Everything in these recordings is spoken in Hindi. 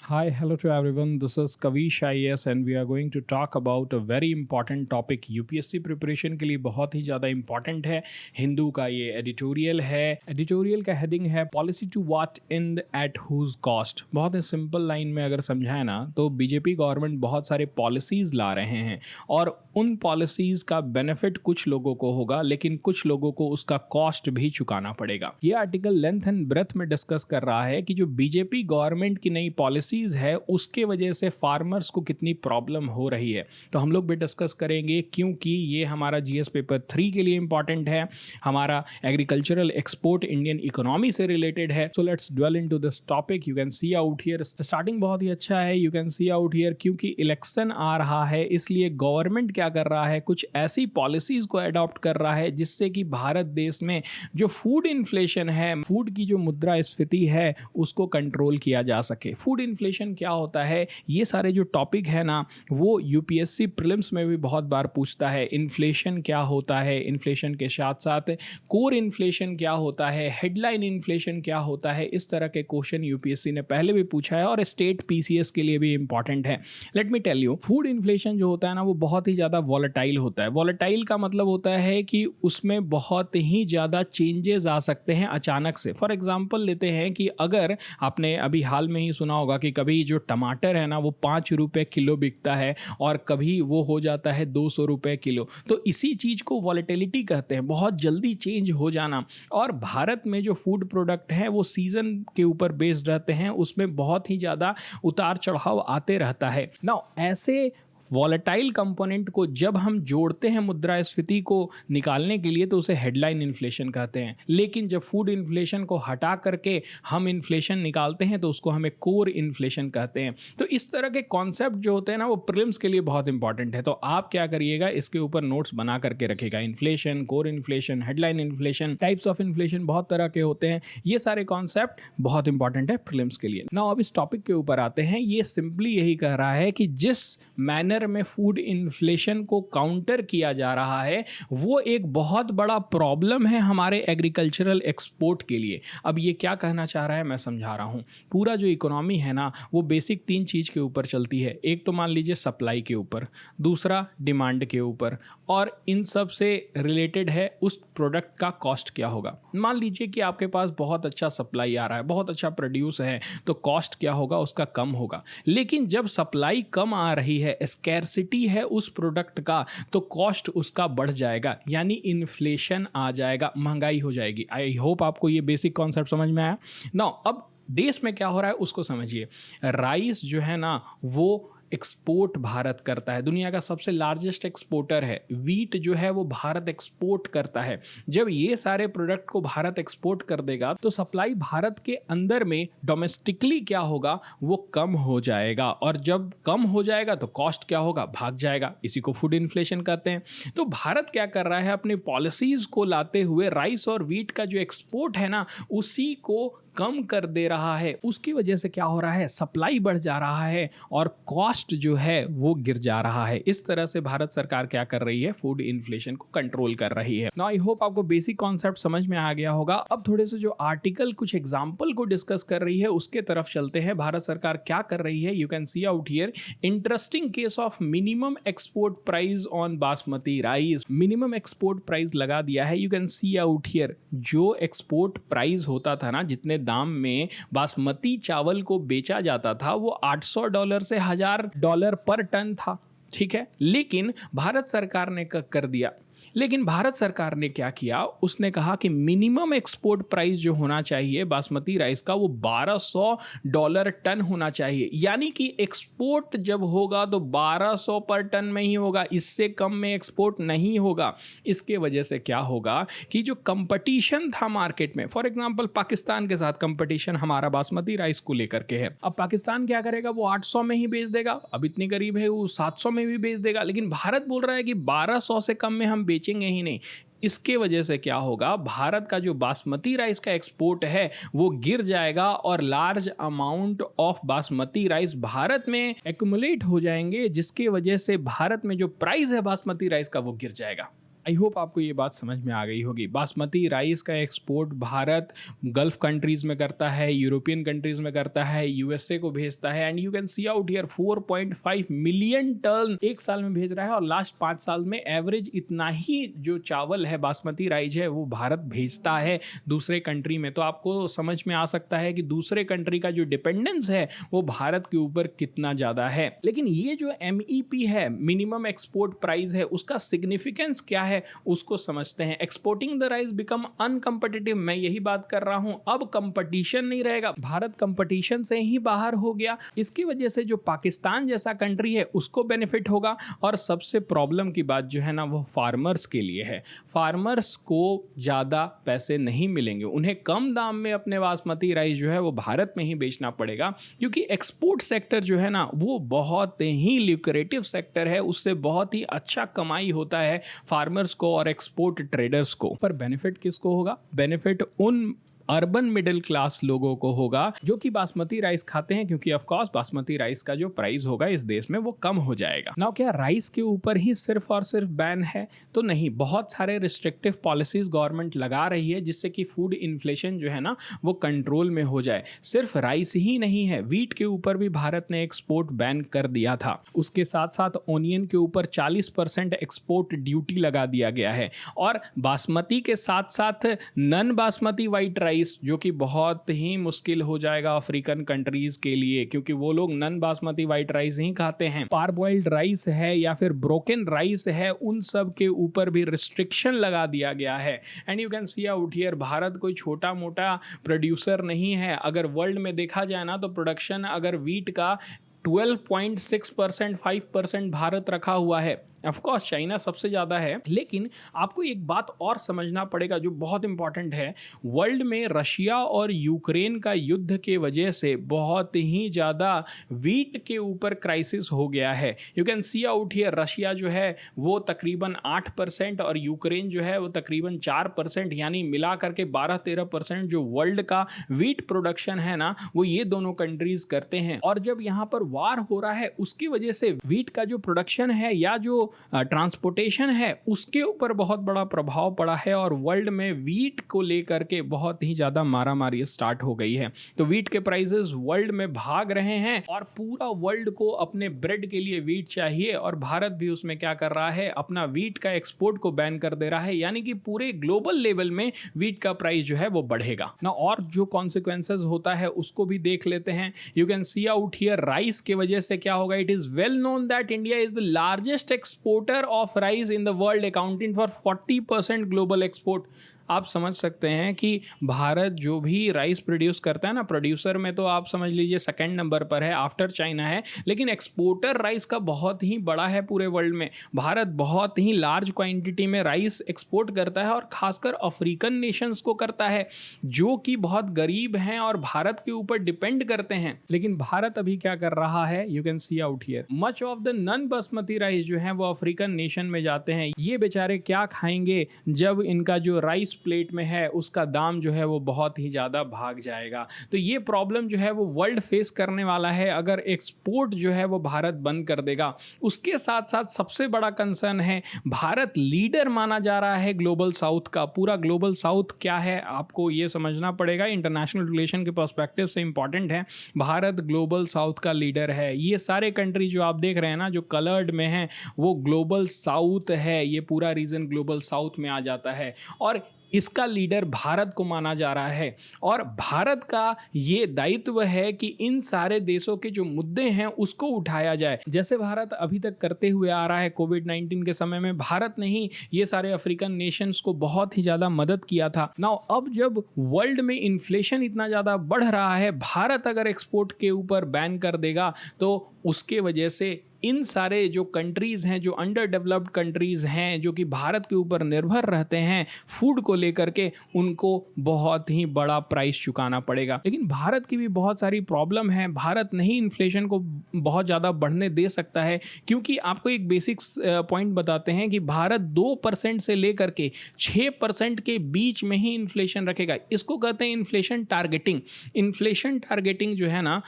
Hi, hello to everyone. This is Kavish IAS and we are going to talk about a very important topic. UPSC preparation के लिए बहुत ही ज़्यादा इंपॉर्टेंट है. हिंदू का ये एडिटोरियल है. एडिटोरियल का हेडिंग है policy to what end at whose cost. बहुत ही सिंपल लाइन में अगर समझाए ना तो बीजेपी गवर्नमेंट बहुत सारे पॉलिसीज़ ला रहे हैं और उन पॉलिसीज़ का बेनिफिट कुछ लोगों को होगा लेकिन कुछ लोगों को उसका कॉस्ट भी चुकाना पड़ेगा. ये आर्टिकल लेंथ एंड ब्रेथ में डिस्कस कर रहा है कि जो बीजेपी गवर्नमेंट की नई पॉलिसीज़ है उसके वजह से फार्मर्स को कितनी प्रॉब्लम हो रही है. तो हम लोग भी डिस्कस करेंगे क्योंकि ये हमारा जीएस पेपर 3 के लिए इंपॉर्टेंट है. हमारा एग्रीकल्चरल एक्सपोर्ट इंडियन इकोनॉमी से रिलेटेड है. So let's dwell into this topic. You can see out here starting बहुत ही अच्छा है. You can see out here क्योंकि इलेक्शन आ रहा है इसलिए गवर्नमेंट क्या कर रहा है, कुछ ऐसी पॉलिसीज को अडॉप्ट कर रहा है जिससे कि भारत देश में जो फूड इन्फ्लेशन है, फूड की जो मुद्रास्फीति है उसको कंट्रोल किया जा सके. फूड इन्फ्लेशन क्या होता है, ये सारे जो टॉपिक है ना वो यूपीएससी प्रीलिम्स में भी बहुत बार पूछता है. इन्फ्लेशन क्या होता है, इन्फ्लेशन के साथ साथ कोर इन्फ्लेशन क्या होता है, हेडलाइन इन्फ्लेशन क्या होता है, इस तरह के क्वेश्चन यूपीएससी ने पहले भी पूछा है और स्टेट पीसीएस के लिए भी इंपॉर्टेंट है. Let me tell you, food inflation जो होता है ना वो बहुत ही ज़्यादा वॉलेटाइल होता है. वॉलेटाइल का मतलब होता है कि उसमें बहुत ही ज़्यादा चेंजेस आ सकते हैं अचानक से. फॉर एग्जांपल लेते हैं कि अगर आपने अभी हाल में ही सुना होगा कि कभी जो टमाटर है ना वो 5 रुपये किलो बिकता है और कभी वो हो जाता है 200 रुपये किलो. तो इसी चीज़ को वॉलेटिलिटी कहते हैं, बहुत जल्दी चेंज हो जाना. और भारत में जो फूड प्रोडक्ट है वो सीज़न के ऊपर बेस्ड रहते हैं, उसमें बहुत ही ज़्यादा उतार चढ़ाव आते रहता है ना. ऐसे वॉलेटाइल कंपोनेंट को जब हम जोड़ते हैं मुद्रास्फीति को निकालने के लिए तो उसे हेडलाइन इन्फ्लेशन कहते हैं. लेकिन जब फूड इन्फ्लेशन को हटा करके हम इन्फ्लेशन निकालते हैं तो उसको हमें कोर इन्फ्लेशन कहते हैं. तो इस तरह के कॉन्सेप्ट जो होते हैं ना वो प्रीलिम्स के लिए बहुत इंपॉर्टेंट है. तो आप क्या करिएगा, इसके ऊपर नोट्स बना करके रखिएगा. Inflation, core inflation, headline inflation, types of inflation बहुत तरह के होते हैं. ये सारे कॉन्सेप्ट बहुत इंपॉर्टेंट है प्रीलिम्स के लिए. नाउ अब इस टॉपिक के ऊपर आते हैं. ये सिंपली यही कह रहा है कि जिस मैनर में फूड इन्फ्लेशन को काउंटर किया जा रहा है वो एक बहुत बड़ा प्रॉब्लम है हमारे एग्रीकल्चरल एक्सपोर्ट के लिए. अब ये क्या कहना चाह रहा है मैं समझा रहा हूँ. पूरा जो इकोनॉमी है ना वो बेसिक 3 चीज़ के ऊपर चलती है. एक तो मान लीजिए सप्लाई के ऊपर, दूसरा डिमांड के ऊपर, और इन सब से रिलेटेड है उस प्रोडक्ट का कॉस्ट क्या होगा. मान लीजिए कि आपके पास बहुत अच्छा सप्लाई आ रहा है, बहुत अच्छा प्रोड्यूस है, तो कॉस्ट क्या होगा, उसका कम होगा. लेकिन जब सप्लाई कम आ रही है, स्कैर्सिटी है उस प्रोडक्ट का, तो कॉस्ट उसका बढ़ जाएगा, यानी इन्फ्लेशन आ जाएगा, महंगाई हो जाएगी. आई होप आपको ये बेसिक कॉन्सेप्ट समझ में आया. नाउ अब देश में क्या हो रहा है उसको समझिए. राइस जो है ना वो एक्सपोर्ट भारत करता है, दुनिया का सबसे लार्जेस्ट एक्सपोर्टर है. वीट जो है वो भारत एक्सपोर्ट करता है. जब ये सारे प्रोडक्ट को भारत एक्सपोर्ट कर देगा तो सप्लाई भारत के अंदर में डोमेस्टिकली क्या होगा, वो कम हो जाएगा. और जब कम हो जाएगा तो कॉस्ट क्या होगा, भाग जाएगा. इसी को फूड इन्फ्लेशन कहते हैं. तो भारत क्या कर रहा है, अपनी पॉलिसीज को लाते हुए राइस और वीट का जो एक्सपोर्ट है ना उसी को कम कर दे रहा है. उसकी वजह से क्या हो रहा है, सप्लाई बढ़ जा रहा है और कॉस्ट जो है वो गिर जा रहा है. इस तरह से भारत सरकार क्या कर रही है, फूड इन्फ्लेशन को कंट्रोल कर रही है. नाउ आई होप आपको बेसिक कॉन्सेप्ट समझ में आ गया होगा. अब थोड़े से जो आर्टिकल कुछ एग्जांपल को डिस्कस कर रही है उसके तरफ चलते हैं. भारत सरकार क्या कर रही है, you can see out here. Interesting case of minimum export price on basmati rice. Minimum export price लगा दिया है. You can see out here. जो एक्सपोर्ट प्राइस होता था ना, जितने दाम में बासमती चावल को बेचा जाता था वो $800 से $1000 पर टन था. ठीक है, लेकिन भारत सरकार ने कर दिया. लेकिन भारत सरकार ने क्या किया, उसने कहा कि मिनिमम एक्सपोर्ट प्राइस जो होना चाहिए बासमती राइस का वो $1200 टन होना चाहिए. यानी कि एक्सपोर्ट जब होगा तो 1200 पर टन में ही होगा, इससे कम में एक्सपोर्ट नहीं होगा. इसके वजह से क्या होगा कि जो कंपटीशन था मार्केट में, फॉर एग्जांपल पाकिस्तान के साथ कंपटीशन हमारा बासमती राइस को लेकर के है. अब पाकिस्तान क्या करेगा, वो 800 में ही बेच देगा. अब इतनी गरीब है वो 700 में भी बेच देगा. लेकिन भारत बोल रहा है कि 1200 से कम में हम बेचेंगे ही नहीं. इसके वजह से क्या होगा, भारत का जो बासमती राइस का एक्सपोर्ट है वो गिर जाएगा और large amount of basmati rice Bharat में एक्युमुलेट हो जाएंगे, जिसके वजह से भारत में जो प्राइस है बासमती राइस का वो गिर जाएगा. आई होप आपको ये बात समझ में आ गई होगी। बासमती राइस का एक्सपोर्ट भारत गल्फ कंट्रीज में करता है, यूरोपियन कंट्रीज में करता है, यूएसए को भेजता है, and you can see out here 4.5 million ton एक साल में भेज रहा है। और लास्ट 5 साल में एवरेज इतना ही जो चावल है, बासमती राइस है, वो भारत भेजता है दूसरे कंट्री में। तो आपको समझ में आ सकता है कि दूसरे कंट्री का जो डिपेंडेंस है वो भारत के ऊपर कितना ज़्यादा है। लेकिन ये जो MEP है, मिनिमम एक्सपोर्ट प्राइस है, उसका सिग्निफिकेंस क्या है उसको समझते हैं। एक्सपोर्टिंग द राइस बिकम अनकंपिटिटिव, मैं यही बात कर रहा हूं। अब कंपटीशन नहीं रहेगा, भारत कंपटीशन से ही बाहर हो गया। इसकी वजह से जो पाकिस्तान जैसा कंट्री है उसको बेनिफिट होगा। और सबसे प्रॉब्लम की बात जो है ना वो फार्मर्स के लिए है। फार्मर्स को ज़्यादा पैसे नहीं मिलेंगे, उन्हें कम दाम में अपने बासमती राइस जो है वो भारत में ही बेचना पड़ेगा, क्योंकि एक्सपोर्ट सेक्टर जो है ना वो बहुत ही ल्यूक्रेटिव सेक्टर है, उससे बहुत ही अच्छा कमाई होता है फार्मर्स को और एक्सपोर्ट ट्रेडर्स को। पर बेनिफिट किसको होगा? बेनिफिट उन अर्बन मिडिल क्लास लोगों को होगा जो कि बासमती राइस खाते हैं, क्योंकि ऑफ कोर्स बासमती राइस का जो प्राइस होगा इस देश में वो कम हो जाएगा। नाउ क्या राइस के ऊपर ही सिर्फ और सिर्फ बैन है? तो नहीं, बहुत सारे रिस्ट्रिक्टिव पॉलिसीज गवर्नमेंट लगा रही है जिससे कि फूड इन्फ्लेशन जो है ना वो कंट्रोल में हो जाए। सिर्फ राइस ही नहीं है, वीट के ऊपर भी भारत ने एक्सपोर्ट बैन कर दिया था। उसके साथ साथ ओनियन के ऊपर 40% एक्सपोर्ट ड्यूटी लगा दिया गया है। और बासमती के साथ साथ नन बासमती वाइट राइस, जो कि बहुत ही मुश्किल हो जाएगा अफ्रीकन कंट्रीज के लिए, क्योंकि वो लोग नन बासमती वाइट राइस ही खाते हैं। पारबॉइल्ड राइस है या फिर ब्रोकन राइस है, उन सब के ऊपर भी रिस्ट्रिक्शन लगा दिया गया है। And you can see out here, Bharat कोई छोटा मोटा प्रोड्यूसर नहीं है। अगर वर्ल्ड में देखा जाए ना तो प्रोडक्शन अगर वीट का 12.6%, 5% भारत रखा हुआ है। ऑफ कोर्स चाइना सबसे ज़्यादा है, लेकिन आपको एक बात और समझना पड़ेगा जो बहुत इंपॉर्टेंट है। वर्ल्ड में रशिया और यूक्रेन का युद्ध के वजह से बहुत ही ज़्यादा वीट के ऊपर क्राइसिस हो गया है। You can see out here, Russia जो है वो तकरीबन 8% और यूक्रेन जो है वो तकरीबन 4%, यानी मिला करके 12-13% जो वर्ल्ड का वीट प्रोडक्शन है ना वो ये दोनों कंट्रीज करते हैं। और जब यहाँ पर वार हो रहा है उसकी वजह से वीट का जो प्रोडक्शन है या जो ट्रांसपोर्टेशन है उसके ऊपर बहुत बड़ा प्रभाव पड़ा है। और वर्ल्ड में वीट को लेकर के बहुत ही ज़्यादा मारामारी स्टार्ट हो गई है। तो वीट के प्राइसेस वर्ल्ड में भाग रहे हैं और पूरा वर्ल्ड को अपने ब्रेड के लिए वीट चाहिए। और भारत भी उसमें क्या कर रहा है, अपना वीट का एक्सपोर्ट को बैन कर दे रहा है, यानी कि पूरे ग्लोबल लेवल में वीट का प्राइस जो है वो बढ़ेगा ना। और जो कॉन्सिक्वेंसेस होता है उसको भी देख लेते हैं। You can see out here, rice की वजह से क्या होगा। It is well known that India is the largest exporter of rice in the world, accounting for 40% global export. आप समझ सकते हैं कि भारत जो भी राइस प्रोड्यूस करता है ना, प्रोड्यूसर में तो आप समझ लीजिए सेकंड नंबर पर है, आफ्टर चाइना है, लेकिन एक्सपोर्टर राइस का बहुत ही बड़ा है पूरे वर्ल्ड में। भारत बहुत ही लार्ज क्वांटिटी में राइस एक्सपोर्ट करता है और खासकर अफ्रीकन नेशंस को करता है जो कि बहुत गरीब हैं और भारत के ऊपर डिपेंड करते हैं। लेकिन भारत अभी क्या कर रहा है, you can see out here, much of the non basmati rice जो है वो अफ्रीकन नेशन में जाते हैं। ये बेचारे क्या खाएंगे जब इनका जो राइस प्लेट में है उसका दाम जो है वो बहुत ही ज़्यादा भाग जाएगा। तो ये प्रॉब्लम जो है वो वर्ल्ड फेस करने वाला है अगर एक्सपोर्ट जो है वो भारत बंद कर देगा। उसके साथ साथ सबसे बड़ा कंसर्न है, भारत लीडर माना जा रहा है ग्लोबल साउथ का। पूरा ग्लोबल साउथ क्या है आपको ये समझना पड़ेगा, इंटरनेशनल रिलेशन के पर्सपेक्टिव से इंपॉर्टेंट है। भारत ग्लोबल साउथ का लीडर है। ये सारे कंट्री जो आप देख रहे हैं ना जो कलर्ड में है वो ग्लोबल साउथ है। ये पूरा रीजन ग्लोबल साउथ में आ जाता है और इसका लीडर भारत को माना जा रहा है। और भारत का ये दायित्व है कि इन सारे देशों के जो मुद्दे हैं उसको उठाया जाए, जैसे भारत अभी तक करते हुए आ रहा है। कोविड-19 के समय में भारत ने ही ये सारे अफ्रीकन नेशंस को बहुत ही ज़्यादा मदद किया था। नाउ अब जब वर्ल्ड में इन्फ्लेशन इतना ज़्यादा बढ़ रहा है, भारत अगर एक्सपोर्ट के ऊपर बैन कर देगा तो उसके वजह से इन सारे जो कंट्रीज़ हैं, जो अंडर डेवलप्ड कंट्रीज़ हैं, जो कि भारत के ऊपर निर्भर रहते हैं फूड को लेकर के, उनको बहुत ही बड़ा प्राइस चुकाना पड़ेगा। लेकिन भारत की भी बहुत सारी प्रॉब्लम है। भारत नहीं इन्फ्लेशन को बहुत ज़्यादा बढ़ने दे सकता है, क्योंकि आपको एक बेसिक पॉइंट बताते हैं कि भारत 2% से लेकर के 6% के बीच में ही इन्फ्लेशन रखेगा। इसको कहते हैं इन्फ्लेशन टारगेटिंग। इन्फ्लेशन टारगेटिंग जो है ना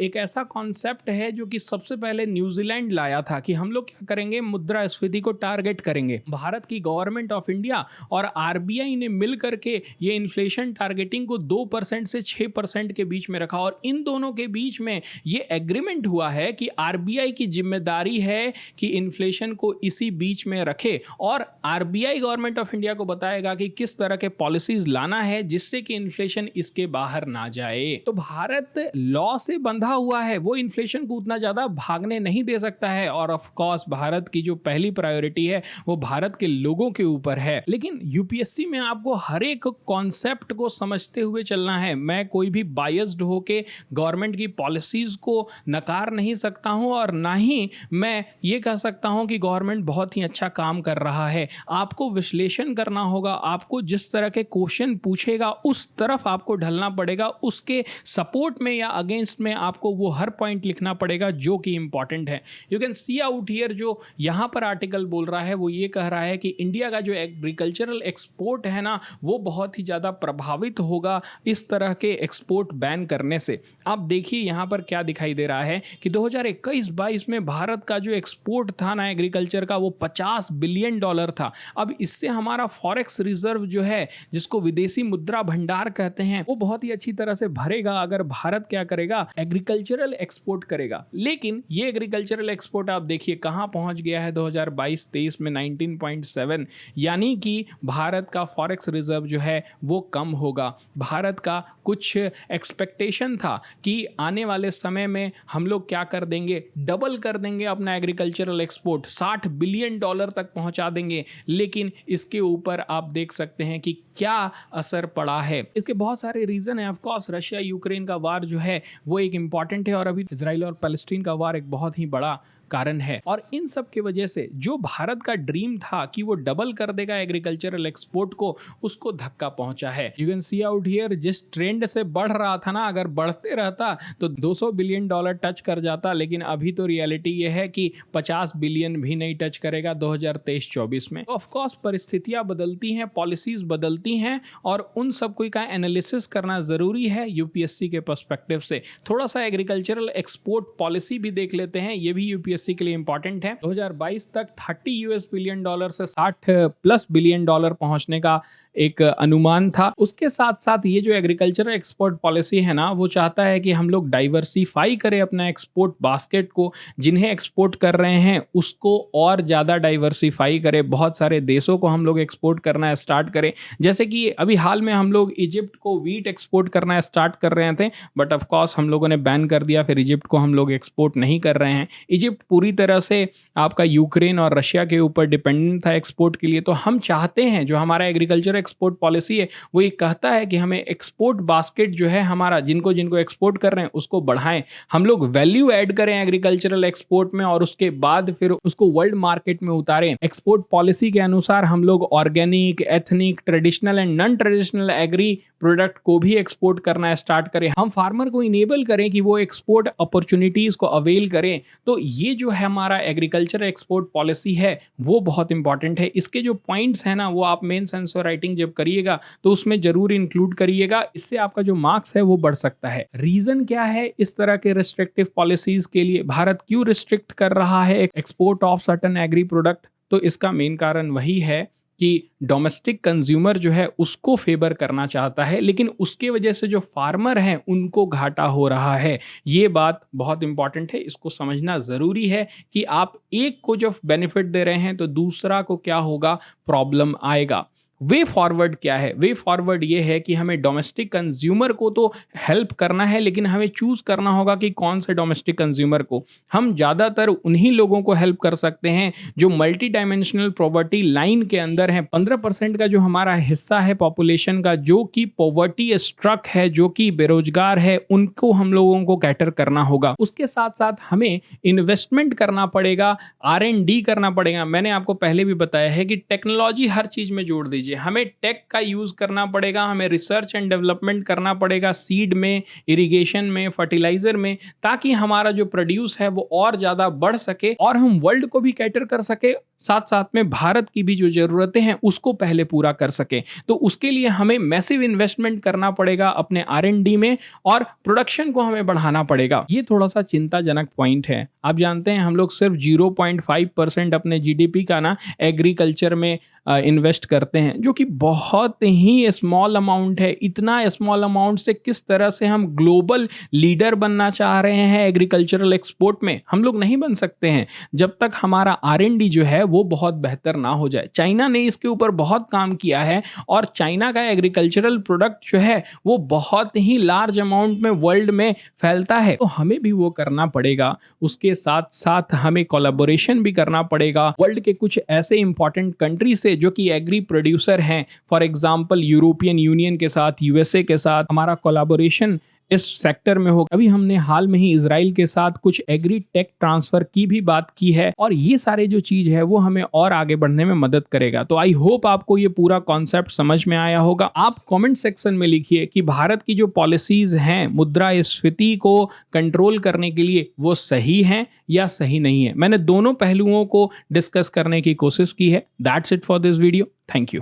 एक ऐसा कॉन्सेप्ट है जो कि सबसे पहले न्यूजीलैंड न्यूजीलैंड लाया था कि हम लोग क्या करेंगे, मुद्रास्फीति को टारगेट करेंगे। भारत की गवर्नमेंट ऑफ इंडिया और आरबीआई ने मिल करके ये इन्फ्लेशन टारगेटिंग को 2% से 6% के बीच में रखा और इन दोनों के बीच में ये एग्रीमेंट हुआ है कि आरबीआई की जिम्मेदारी है कि इन्फ्लेशन को इसी बीच में रखे और आरबीआई गवर्नमेंट ऑफ इंडिया को बताएगा कि किस तरह के पॉलिसीज लाना है जिससे कि इन्फ्लेशन इसके बाहर ना जाए। तो भारत लॉ से बंधा हुआ है, वो इन्फ्लेशन को उतना ज्यादा भागने नहीं दे सकता है और ऑफ कोर्स भारत की जो पहली प्रायोरिटी है वो भारत के लोगों के ऊपर है। लेकिन यूपीएससी में आपको हर एक कॉन्सेप्ट को समझते हुए चलना है। मैं कोई भी बायस्ड होके गवर्नमेंट की पॉलिसीज को नकार नहीं सकता हूं और ना ही मैं ये कह सकता हूं कि गवर्नमेंट बहुत ही अच्छा काम कर रहा है। आपको विश्लेषण करना होगा, आपको जिस तरह के क्वेश्चन पूछेगा उस तरफ आपको ढलना पड़ेगा, उसके सपोर्ट में या अगेंस्ट में आपको वो हर पॉइंट लिखना पड़ेगा जो कि इंपॉर्टेंट है। You can see out here, जो यहां पर आर्टिकल बोल रहा है वो ये कह रहा है कि इंडिया का जो एग्रीकल्चरल एक्सपोर्ट है ना वो बहुत ही ज़्यादा प्रभावित होगा इस तरह के एक्सपोर्ट बैन करने से। आप देखिए यहाँ पर क्या दिखाई दे रहा है कि 2021-22 में भारत का जो एक्सपोर्ट था ना एग्रीकल्चर का वो $50 बिलियन था। अब इससे हमारा फॉरेक्स रिजर्व जो है, जिसको विदेशी मुद्रा भंडार कहते हैं, वो बहुत ही अच्छी तरह से भरेगा अगर भारत क्या करेगा, एग्रीकल्चरल एक्सपोर्ट करेगा। लेकिन ये एग्रीकल्चरल एक्सपोर्ट आप देखिए कहाँ पहुंच गया है 2022-23 में 19.7, यानी कि भारत का फॉरेक्स रिजर्व जो है वो कम होगा। भारत का कुछ एक्सपेक्टेशन था कि आने वाले समय में हम लोग क्या कर देंगे, डबल कर देंगे अपना एग्रीकल्चरल एक्सपोर्ट, $60 बिलियन तक पहुंचा देंगे। लेकिन इसके ऊपर आप देख सकते हैं कि क्या असर पड़ा है। इसके बहुत सारे रीजन है। ऑफ कोर्स रशिया यूक्रेन का वार जो है वो एक इंपॉर्टेंट है और अभी इजराइल और पैलेस्टीन का वार एक बहुत ही बड़ा कारण है। और इन सब की वजह से जो भारत का ड्रीम था कि वो डबल कर देगा एग्रीकल्चरल एक्सपोर्ट को, उसको धक्का पहुंचा है। You can see out here, जिस ट्रेंड से बढ़ रहा था ना, अगर बढ़ते रहता तो $200 बिलियन टच कर जाता, लेकिन अभी तो रियलिटी ये है कि 50 बिलियन भी नहीं टच करेगा 2023-24 में। ऑफ कोर्स परिस्थितियां बदलती हैं, पॉलिसीज बदलती हैं और उन सब कोई का एनालिसिस करना जरूरी है यूपीएससी के पर्सपेक्टिव से। थोड़ा सा एग्रीकल्चरल एक्सपोर्ट पॉलिसी भी देख लेते हैं, ये भी यूपीएससी के लिए इंपॉर्टेंट है। 2022 तक $30 बिलियन से $60+ बिलियन पहुंचने का एक अनुमान था। उसके साथ साथ ये जो एग्रीकल्चरल एक्सपोर्ट पॉलिसी है ना वो चाहता है कि हम लोग डाइवर्सिफाई करें अपना एक्सपोर्ट बास्केट को, जिन्हें एक्सपोर्ट कर रहे हैं उसको और ज़्यादा डाइवर्सिफाई करें, बहुत सारे देशों को हम लोग एक्सपोर्ट करना स्टार्ट करें। जैसे कि अभी हाल में हम लोग इजिप्ट को वीट एक्सपोर्ट करना स्टार्ट कर रहे थे, बट ऑफ कोर्स हम लोगों ने बैन कर दिया, फिर इजिप्ट को हम लोग एक्सपोर्ट नहीं कर रहे हैं। इजिप्ट पूरी तरह से आपका यूक्रेन और रशिया के ऊपर डिपेंडेंट था एक्सपोर्ट के लिए। तो हम चाहते हैं, जो हमारा एग्रीकल्चर एक्सपोर्ट पॉलिसी है वो ये कहता है कि हमें एक्सपोर्ट बास्केट जो है हमारा, जिनको जिनको एक्सपोर्ट कर रहे हैं उसको बढ़ाएं, हम लोग वैल्यू ऐड करें एग्रीकल्चरल एक्सपोर्ट में और उसके बाद फिर उसको वर्ल्ड मार्केट में उतारें। एक्सपोर्ट पॉलिसी के अनुसार हम लोग organic, ethnic, traditional and non traditional agree product को भी एक्सपोर्ट करना स्टार्ट करें। हम फार्मर को इनेबल करें कि वो एक्सपोर्ट अपॉर्चुनिटीज को अवेल करें। तो ये जो है हमारा एग्रीकल्चर एक्सपोर्ट पॉलिसी है वो बहुत इंपॉर्टेंट है। इसके जो पॉइंट्स है ना वो आप मेंस आंसर राइटिंग जब करिएगा तो उसमें जरूर इंक्लूड करिएगा, इससे आपका जो मार्क्स है वो बढ़ सकता है। रीजन क्या है इस तरह के रिस्ट्रिक्टिव पॉलिसीज के लिए, भारत क्यों रिस्ट्रिक्ट कर रहा है export of certain agree product? तो इसका मेन कारण वही है कि डोमेस्टिक कंज्यूमर जो है उसको फेवर करना चाहता है, लेकिन उसके वजह से जो फार्मर हैं उनको घाटा हो रहा है। ये बात बहुत इंपॉर्टेंट है, इसको समझना ज़रूरी है कि आप एक को जो बेनिफिट दे रहे हैं तो दूसरा को क्या होगा, प्रॉब्लम आएगा। वे फॉरवर्ड क्या है? वे फॉरवर्ड ये है कि हमें डोमेस्टिक कंज्यूमर को तो हेल्प करना है, लेकिन हमें चूज़ करना होगा कि कौन से डोमेस्टिक कंज्यूमर को। हम ज़्यादातर उन्हीं लोगों को हेल्प कर सकते हैं जो मल्टी डायमेंशनल पॉवर्टी लाइन के अंदर हैं। 15% का जो हमारा हिस्सा है पॉपुलेशन का जो कि पॉवर्टी स्ट्रक है, जो कि बेरोजगार है, उनको हम लोगों को कैटर करना होगा। उसके साथ साथ हमें इन्वेस्टमेंट करना पड़ेगा, R&D करना पड़ेगा। मैंने आपको पहले भी बताया है कि टेक्नोलॉजी हर चीज़ में जोड़ दीजिए, हमें टेक का यूज करना पड़ेगा, हमें रिसर्च एंड डेवलपमेंट करना पड़ेगा सीड में, इरिगेशन में, फर्टिलाइजर में, ताकि हमारा जो प्रोड्यूस है वो और ज्यादा बढ़ सके और हम वर्ल्ड को भी कैटर कर सके, साथ साथ में भारत की भी जो ज़रूरतें हैं उसको पहले पूरा कर सकें। तो उसके लिए हमें मैसिव इन्वेस्टमेंट करना पड़ेगा अपने R&D में, और प्रोडक्शन को हमें बढ़ाना पड़ेगा। ये थोड़ा सा चिंताजनक पॉइंट है। आप जानते हैं हम लोग सिर्फ 0.5% अपने GDP का ना एग्रीकल्चर में इन्वेस्ट करते हैं, जो कि बहुत ही स्मॉल अमाउंट है। इतना स्मॉल अमाउंट से किस तरह से हम ग्लोबल लीडर बनना चाह रहे हैं एग्रीकल्चरल एक्सपोर्ट में, हम लोग नहीं बन सकते हैं जब तक हमारा R&D जो है वो बहुत बेहतर ना हो जाए। चाइना ने इसके ऊपर बहुत काम किया है, और चाइना का एग्रीकल्चरल प्रोडक्ट जो है वो बहुत ही लार्ज अमाउंट में वर्ल्ड में फैलता है। तो हमें भी वो करना पड़ेगा। उसके साथ साथ हमें कोलैबोरेशन भी करना पड़ेगा वर्ल्ड के कुछ ऐसे इंपॉर्टेंट कंट्री से जो कि एग्री प्रोड्यूसर हैं। फॉर एग्जांपल यूरोपियन यूनियन के साथ, USA के साथ हमारा कोलैबोरेशन इस सेक्टर में हो। अभी हमने हाल में ही इजराइल के साथ कुछ एग्री टेक ट्रांसफर की भी बात की है, और ये सारे जो चीज है वो हमें और आगे बढ़ने में मदद करेगा। तो आई होप आपको ये पूरा कॉन्सेप्ट समझ में आया होगा। आप कमेंट सेक्शन में लिखिए कि भारत की जो पॉलिसीज हैं मुद्रास्फीति को कंट्रोल करने के लिए वो सही हैं या सही नहीं है। मैंने दोनों पहलुओं को डिस्कस करने की कोशिश की है। That's it for this video. Thank you.